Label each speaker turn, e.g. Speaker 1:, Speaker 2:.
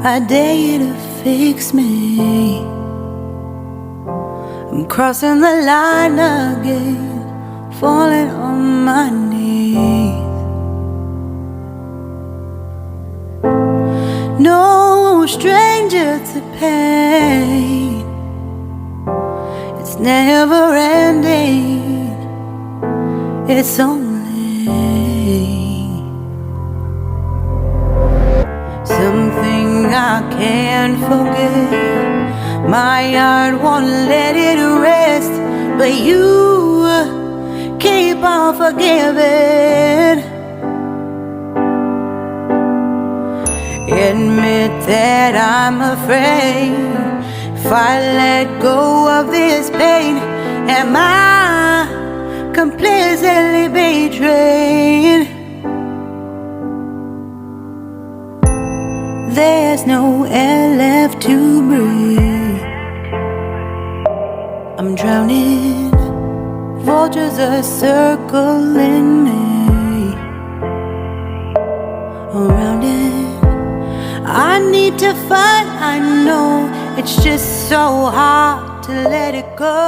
Speaker 1: I dare you to fix me. I'm crossing the line again, falling on my knees. No stranger to pain, it's never ending, it's only something I can't forget. My heart won't let it rest, but you keep on forgiving. Admit that I'm afraid. If I let go of this pain, am I completely betrayed? There's no air left to breathe. I'm drowning. Vultures are circling me. Around it, I need to fight. I know it's just so hard to let it go.